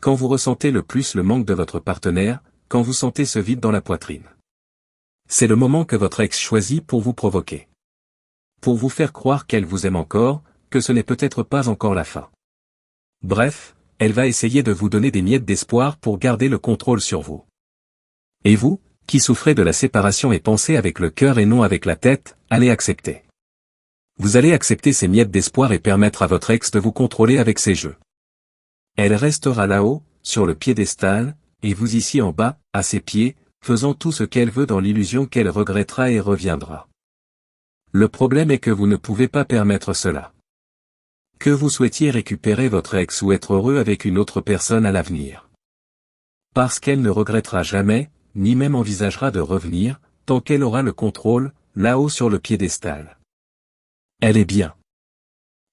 quand vous ressentez le plus le manque de votre partenaire, quand vous sentez ce vide dans la poitrine. C'est le moment que votre ex choisit pour vous provoquer. Pour vous faire croire qu'elle vous aime encore, que ce n'est peut-être pas encore la fin. Bref, elle va essayer de vous donner des miettes d'espoir pour garder le contrôle sur vous. Et vous, qui souffrez de la séparation et pensez avec le cœur et non avec la tête, allez accepter. Vous allez accepter ces miettes d'espoir et permettre à votre ex de vous contrôler avec ses jeux. Elle restera là-haut, sur le piédestal, et vous ici en bas, à ses pieds, faisant tout ce qu'elle veut dans l'illusion qu'elle regrettera et reviendra. Le problème est que vous ne pouvez pas permettre cela. Que vous souhaitiez récupérer votre ex ou être heureux avec une autre personne à l'avenir. Parce qu'elle ne regrettera jamais, ni même envisagera de revenir, tant qu'elle aura le contrôle, là-haut sur le piédestal. Elle est bien.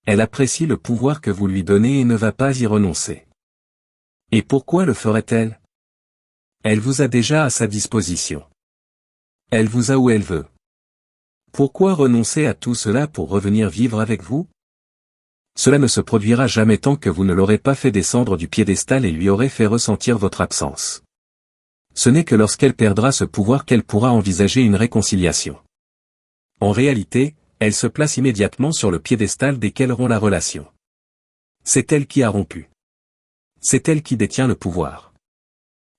Elle apprécie le pouvoir que vous lui donnez et ne va pas y renoncer. Et pourquoi le ferait-elle? Elle vous a déjà à sa disposition. Elle vous a où elle veut. Pourquoi renoncer à tout cela pour revenir vivre avec vous? Cela ne se produira jamais tant que vous ne l'aurez pas fait descendre du piédestal et lui aurez fait ressentir votre absence. Ce n'est que lorsqu'elle perdra ce pouvoir qu'elle pourra envisager une réconciliation. En réalité, elle se place immédiatement sur le piédestal dès qu'elle rompt la relation. C'est elle qui a rompu. C'est elle qui détient le pouvoir.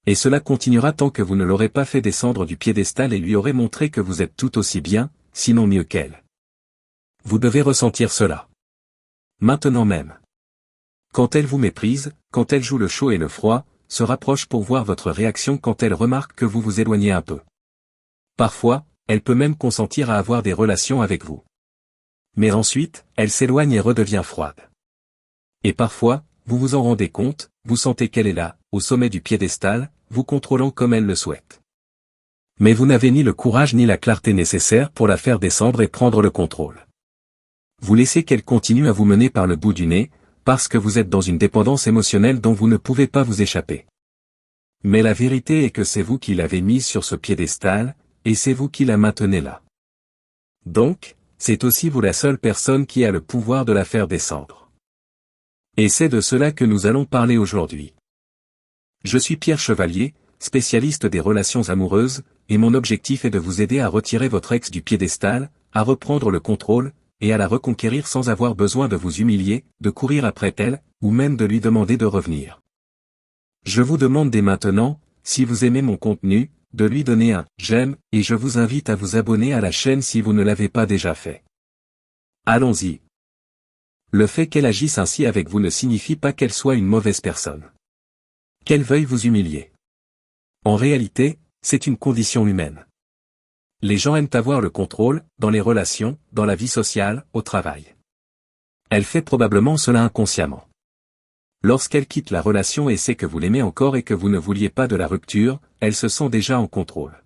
Et cela continuera tant que vous ne l'aurez pas fait descendre du piédestal et lui aurez montré que vous êtes tout aussi bien, sinon mieux qu'elle. Vous devez ressentir cela. Maintenant même. Quand elle vous méprise, quand elle joue le chaud et le froid, se rapproche pour voir votre réaction quand elle remarque que vous vous éloignez un peu. Parfois, elle peut même consentir à avoir des relations avec vous. Mais ensuite, elle s'éloigne et redevient froide. Et parfois, vous vous en rendez compte, vous sentez qu'elle est là, au sommet du piédestal, vous contrôlant comme elle le souhaite. Mais vous n'avez ni le courage ni la clarté nécessaire pour la faire descendre et prendre le contrôle. Vous laissez qu'elle continue à vous mener par le bout du nez, parce que vous êtes dans une dépendance émotionnelle dont vous ne pouvez pas vous échapper. Mais la vérité est que c'est vous qui l'avez mise sur ce piédestal, et c'est vous qui la maintenez là. Donc, c'est aussi vous la seule personne qui a le pouvoir de la faire descendre. Et c'est de cela que nous allons parler aujourd'hui. Je suis Pierre Chevalier, spécialiste des relations amoureuses, et mon objectif est de vous aider à retirer votre ex du piédestal, à reprendre le contrôle, et à la reconquérir sans avoir besoin de vous humilier, de courir après elle, ou même de lui demander de revenir. Je vous demande dès maintenant, si vous aimez mon contenu, de lui donner un « j'aime » et je vous invite à vous abonner à la chaîne si vous ne l'avez pas déjà fait. Allons-y. Le fait qu'elle agisse ainsi avec vous ne signifie pas qu'elle soit une mauvaise personne. Qu'elle veuille vous humilier. En réalité, c'est une condition humaine. Les gens aiment avoir le contrôle, dans les relations, dans la vie sociale, au travail. Elle fait probablement cela inconsciemment. Lorsqu'elle quitte la relation et sait que vous l'aimez encore et que vous ne vouliez pas de la rupture, elle se sent déjà en contrôle.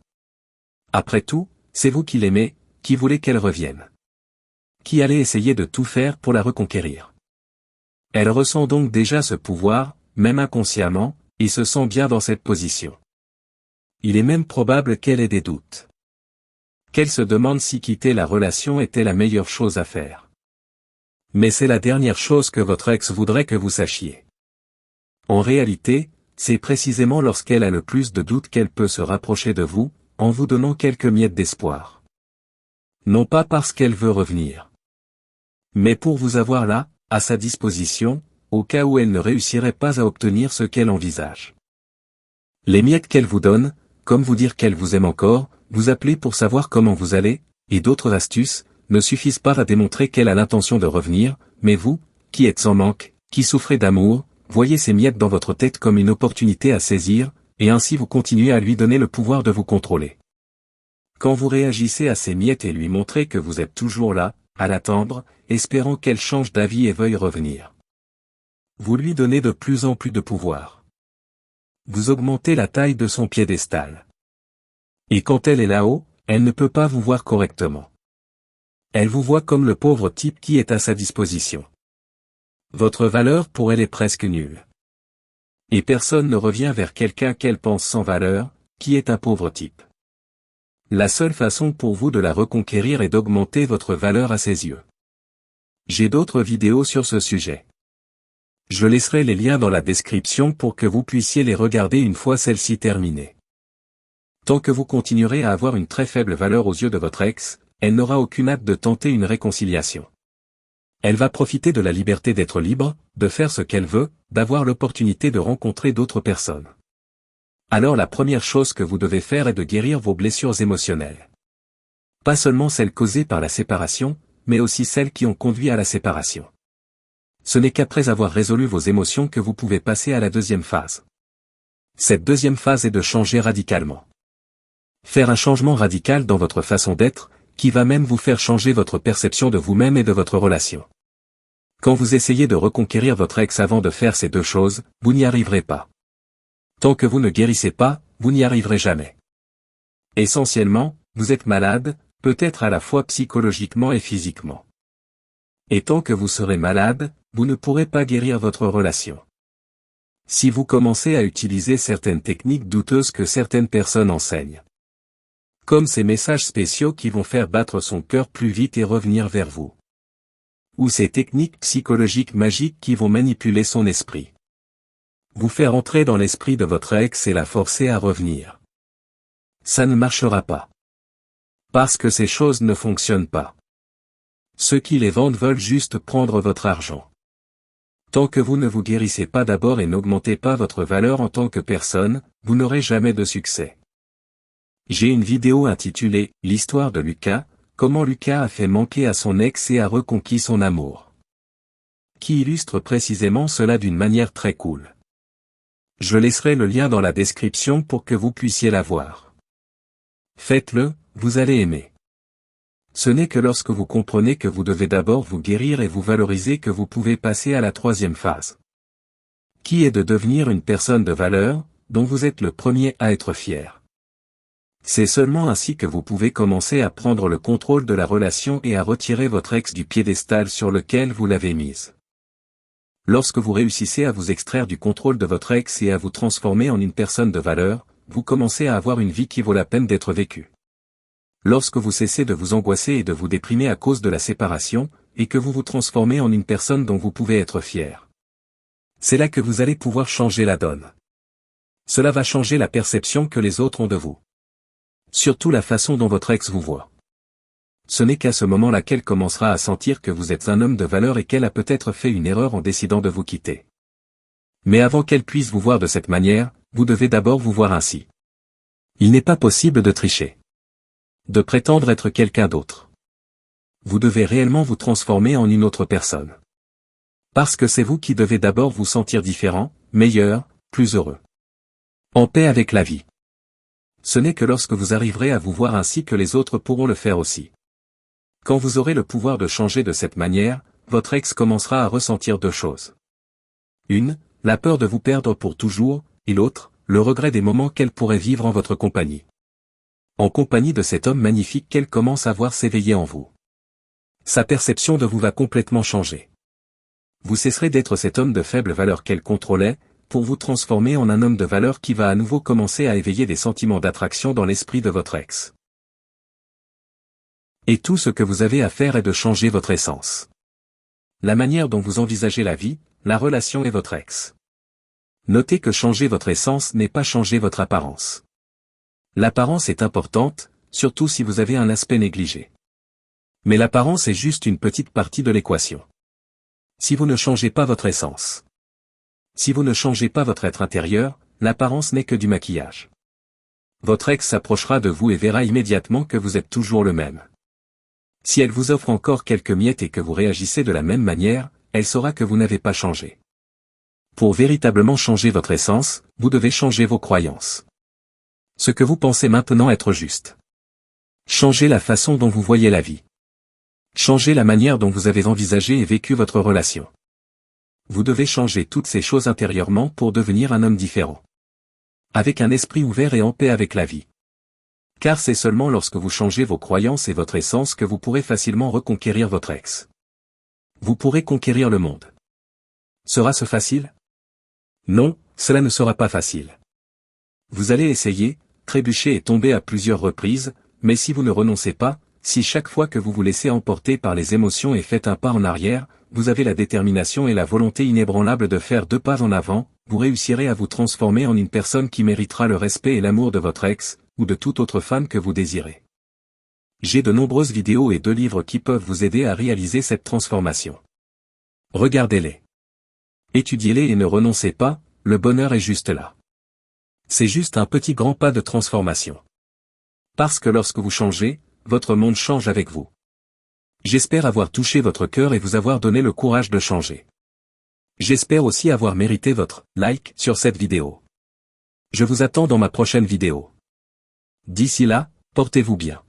Après tout, c'est vous qui l'aimez, qui voulez qu'elle revienne. Qui allez essayer de tout faire pour la reconquérir. Elle ressent donc déjà ce pouvoir, même inconsciemment, et se sent bien dans cette position. Il est même probable qu'elle ait des doutes. Qu'elle se demande si quitter la relation était la meilleure chose à faire. Mais c'est la dernière chose que votre ex voudrait que vous sachiez. En réalité, c'est précisément lorsqu'elle a le plus de doutes qu'elle peut se rapprocher de vous, en vous donnant quelques miettes d'espoir. Non pas parce qu'elle veut revenir. Mais pour vous avoir là, à sa disposition, au cas où elle ne réussirait pas à obtenir ce qu'elle envisage. Les miettes qu'elle vous donne, comme vous dire qu'elle vous aime encore, vous appeler pour savoir comment vous allez, et d'autres astuces, ne suffisent pas à démontrer qu'elle a l'intention de revenir, mais vous, qui êtes sans manque, qui souffrez d'amour, voyez ces miettes dans votre tête comme une opportunité à saisir, et ainsi vous continuez à lui donner le pouvoir de vous contrôler. Quand vous réagissez à ces miettes et lui montrez que vous êtes toujours là, à l'attendre, espérant qu'elle change d'avis et veuille revenir. Vous lui donnez de plus en plus de pouvoir. Vous augmentez la taille de son piédestal. Et quand elle est là-haut, elle ne peut pas vous voir correctement. Elle vous voit comme le pauvre type qui est à sa disposition. Votre valeur pour elle est presque nulle. Et personne ne revient vers quelqu'un qu'elle pense sans valeur, qui est un pauvre type. La seule façon pour vous de la reconquérir est d'augmenter votre valeur à ses yeux. J'ai d'autres vidéos sur ce sujet. Je laisserai les liens dans la description pour que vous puissiez les regarder une fois celle-ci terminée. Tant que vous continuerez à avoir une très faible valeur aux yeux de votre ex, elle n'aura aucune hâte de tenter une réconciliation. Elle va profiter de la liberté d'être libre, de faire ce qu'elle veut, d'avoir l'opportunité de rencontrer d'autres personnes. Alors la première chose que vous devez faire est de guérir vos blessures émotionnelles. Pas seulement celles causées par la séparation, mais aussi celles qui ont conduit à la séparation. Ce n'est qu'après avoir résolu vos émotions que vous pouvez passer à la deuxième phase. Cette deuxième phase est de changer radicalement. Faire un changement radical dans votre façon d'être, qui va même vous faire changer votre perception de vous-même et de votre relation. Quand vous essayez de reconquérir votre ex avant de faire ces deux choses, vous n'y arriverez pas. Tant que vous ne guérissez pas, vous n'y arriverez jamais. Essentiellement, vous êtes malade, peut-être à la fois psychologiquement et physiquement. Et tant que vous serez malade, vous ne pourrez pas guérir votre relation. Si vous commencez à utiliser certaines techniques douteuses que certaines personnes enseignent, comme ces messages spéciaux qui vont faire battre son cœur plus vite et revenir vers vous, ou ces techniques psychologiques magiques qui vont manipuler son esprit, vous faire entrer dans l'esprit de votre ex et la forcer à revenir, ça ne marchera pas. Parce que ces choses ne fonctionnent pas. Ceux qui les vendent veulent juste prendre votre argent. Tant que vous ne vous guérissez pas d'abord et n'augmentez pas votre valeur en tant que personne, vous n'aurez jamais de succès. J'ai une vidéo intitulée « L'histoire de Lucas, comment Lucas a fait manquer à son ex et a reconquis son amour », qui illustre précisément cela d'une manière très cool. Je laisserai le lien dans la description pour que vous puissiez la voir. Faites-le, vous allez aimer. Ce n'est que lorsque vous comprenez que vous devez d'abord vous guérir et vous valoriser que vous pouvez passer à la troisième phase, qui est de devenir une personne de valeur, dont vous êtes le premier à être fier. C'est seulement ainsi que vous pouvez commencer à prendre le contrôle de la relation et à retirer votre ex du piédestal sur lequel vous l'avez mise. Lorsque vous réussissez à vous extraire du contrôle de votre ex et à vous transformer en une personne de valeur, vous commencez à avoir une vie qui vaut la peine d'être vécue. Lorsque vous cessez de vous angoisser et de vous déprimer à cause de la séparation, et que vous vous transformez en une personne dont vous pouvez être fier, c'est là que vous allez pouvoir changer la donne. Cela va changer la perception que les autres ont de vous. Surtout la façon dont votre ex vous voit. Ce n'est qu'à ce moment-là qu'elle commencera à sentir que vous êtes un homme de valeur et qu'elle a peut-être fait une erreur en décidant de vous quitter. Mais avant qu'elle puisse vous voir de cette manière, vous devez d'abord vous voir ainsi. Il n'est pas possible de tricher, de prétendre être quelqu'un d'autre. Vous devez réellement vous transformer en une autre personne. Parce que c'est vous qui devez d'abord vous sentir différent, meilleur, plus heureux, en paix avec la vie. Ce n'est que lorsque vous arriverez à vous voir ainsi que les autres pourront le faire aussi. Quand vous aurez le pouvoir de changer de cette manière, votre ex commencera à ressentir deux choses. Une, la peur de vous perdre pour toujours, et l'autre, le regret des moments qu'elle pourrait vivre en votre compagnie. En compagnie de cet homme magnifique qu'elle commence à voir s'éveiller en vous. Sa perception de vous va complètement changer. Vous cesserez d'être cet homme de faible valeur qu'elle contrôlait, pour vous transformer en un homme de valeur qui va à nouveau commencer à éveiller des sentiments d'attraction dans l'esprit de votre ex. Et tout ce que vous avez à faire est de changer votre essence. La manière dont vous envisagez la vie, la relation et votre ex. Notez que changer votre essence n'est pas changer votre apparence. L'apparence est importante, surtout si vous avez un aspect négligé. Mais l'apparence est juste une petite partie de l'équation. Si vous ne changez pas votre essence, si vous ne changez pas votre être intérieur, l'apparence n'est que du maquillage. Votre ex s'approchera de vous et verra immédiatement que vous êtes toujours le même. Si elle vous offre encore quelques miettes et que vous réagissez de la même manière, elle saura que vous n'avez pas changé. Pour véritablement changer votre essence, vous devez changer vos croyances. Ce que vous pensez maintenant être juste. Changez la façon dont vous voyez la vie. Changez la manière dont vous avez envisagé et vécu votre relation. Vous devez changer toutes ces choses intérieurement pour devenir un homme différent. Avec un esprit ouvert et en paix avec la vie. Car c'est seulement lorsque vous changez vos croyances et votre essence que vous pourrez facilement reconquérir votre ex. Vous pourrez conquérir le monde. Sera-ce facile? Non, cela ne sera pas facile. Vous allez essayer, trébucher et tomber à plusieurs reprises, mais si vous ne renoncez pas, si chaque fois que vous vous laissez emporter par les émotions et faites un pas en arrière, vous avez la détermination et la volonté inébranlable de faire 2 pas en avant, vous réussirez à vous transformer en une personne qui méritera le respect et l'amour de votre ex, ou de toute autre femme que vous désirez. J'ai de nombreuses vidéos et 2 livres qui peuvent vous aider à réaliser cette transformation. Regardez-les. Étudiez-les et ne renoncez pas, le bonheur est juste là. C'est juste un petit grand pas de transformation. Parce que lorsque vous changez, votre monde change avec vous. J'espère avoir touché votre cœur et vous avoir donné le courage de changer. J'espère aussi avoir mérité votre like sur cette vidéo. Je vous attends dans ma prochaine vidéo. D'ici là, portez-vous bien.